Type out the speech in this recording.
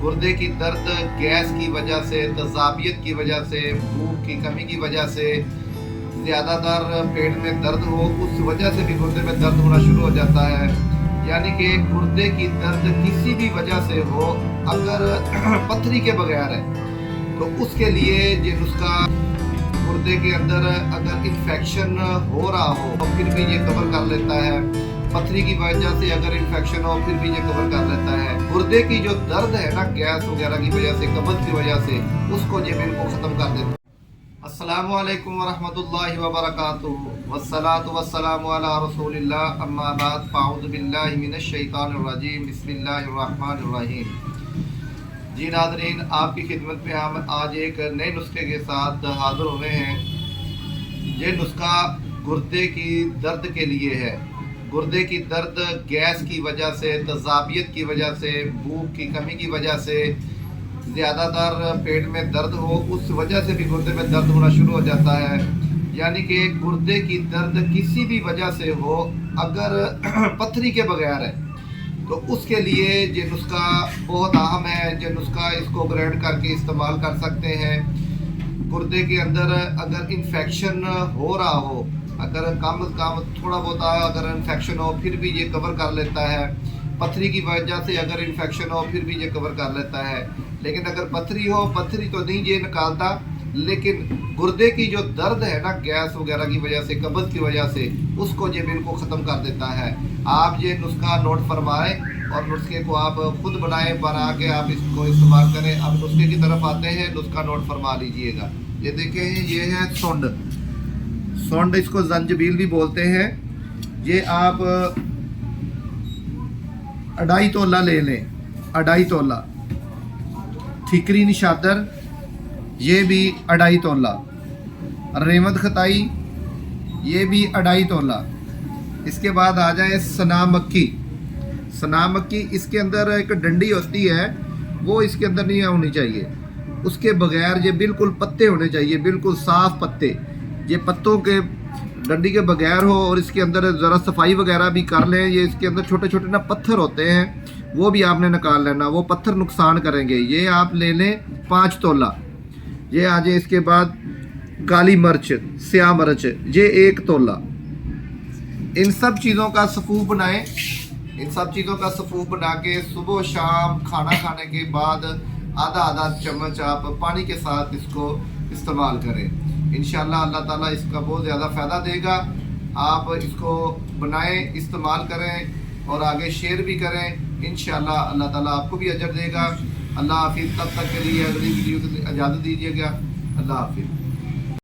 गुर्दे की दर्द गैस की वजह से, तज़ाबियत की वजह से, भूख की कमी की वजह से, ज़्यादातर पेट में दर्द हो, उस वजह से भी गुर्दे में दर्द होना शुरू हो जाता है। यानी कि गुर्दे की दर्द किसी भी वजह से हो, अगर पथरी के बगैर है तो उसके लिए ये नुस्खा गुर्दे के अंदर अगर इन्फेक्शन हो रहा हो तो फिर भी ये कवर कर लेता है। पथरी की वजह से अगर इन्फेक्शन हो फिर भी ये कवर कर लेता है। गुर्दे की जो दर्द है ना, गैस वगैरह की वजह से, कब्ज़ की वजह से, उसको ये बिल्कुल ख़त्म कर देता है। अस्सलामु अलैकुम वरहमतुल्लाहि वबरकातुहू वस्सलातु वस्सलामु अला रसूलिल्लाह अम्मा बाद फ़अऊज़ु बिल्लाहि मिनश शैतानिर रजीम बिस्मिल्लाहिर रहमानिर रहीम। जी नाज़रीन, आपकी खिदमत में हम आज एक नए नुस्खे के साथ हाज़िर हुए हैं। ये नुस्खा गुर्दे की दर्द के लिए है। गुर्दे की दर्द गैस की वजह से, तज़ाबियत की वजह से, भूख की कमी की वजह से, ज़्यादातर पेट में दर्द हो, उस वजह से भी गुर्दे में दर्द होना शुरू हो जाता है। यानी कि गुर्दे की दर्द किसी भी वजह से हो, अगर पथरी के बगैर है तो उसके लिए ये नुस्खा बहुत अहम है। ये नुस्खा इसको ग्राइंड करके इस्तेमाल कर सकते हैं। गुर्दे के अंदर अगर इन्फेक्शन हो रहा हो, अगर कम थोड़ा बहुत अगर इन्फेक्शन हो फिर भी ये कवर कर लेता है। पथरी की वजह से अगर इन्फेक्शन हो फिर भी ये कवर कर लेता है। लेकिन अगर पथरी हो, पथरी तो नहीं ये निकालता, लेकिन गुर्दे की जो दर्द है ना, गैस वगैरह की वजह से, कब्ज़ की वजह से, उसको ये बिल्कुल ख़त्म कर देता है। आप ये नुस्खा नोट फरमाएं और नुस्खे को आप खुद बनाएं, बना के आप इसको इस्तेमाल करें। अब नुस्खे की तरफ आते हैं, नुस्खा नोट फरमा लीजिएगा। ये देखें, ये है सुंड। सुंड इसको जंजबील भी बोलते हैं। ये आप 2.5 तोला ले लें, 2.5 तोला। ठिकरी निशातर, ये भी 2.5 तोला। रेमत खताई, ये भी 2.5 तोला। इसके बाद आ जाए सना मक्की। सना मक्की, इसके अंदर एक डंडी होती है, वो इसके अंदर नहीं होनी चाहिए। उसके बगैर ये बिल्कुल पत्ते होने चाहिए, बिल्कुल साफ पत्ते। ये पत्तों के डंडी के बगैर हो और इसके अंदर ज़रा सफाई वगैरह भी कर लें। ये इसके अंदर छोटे छोटे ना पत्थर होते हैं, वो भी आपने निकाल लेना, वो पत्थर नुकसान करेंगे। ये आप ले लें 5 तोला। ये आ जाए इसके बाद काली मिर्च, स्याह मिर्च, ये 1 तोला। इन सब चीज़ों का सफ़ूफ बनाएं। इन सब चीज़ों का सफ़ूफ बना के सुबह शाम खाना खाने के बाद आधा आधा चम्मच आप पानी के साथ इसको इस्तेमाल करें। इंशाअल्लाह अल्लाह ताला इसका बहुत ज़्यादा फ़ायदा देगा। आप इसको बनाएं, इस्तेमाल करें और आगे शेयर भी करें। इंशाअल्लाह अल्लाह ताला आपको भी अजर देगा। अल्लाह हाफिज़। तब तक के लिए अगली वीडियो की इजाज़त दीजिएगा। अल्लाह हाफिज़।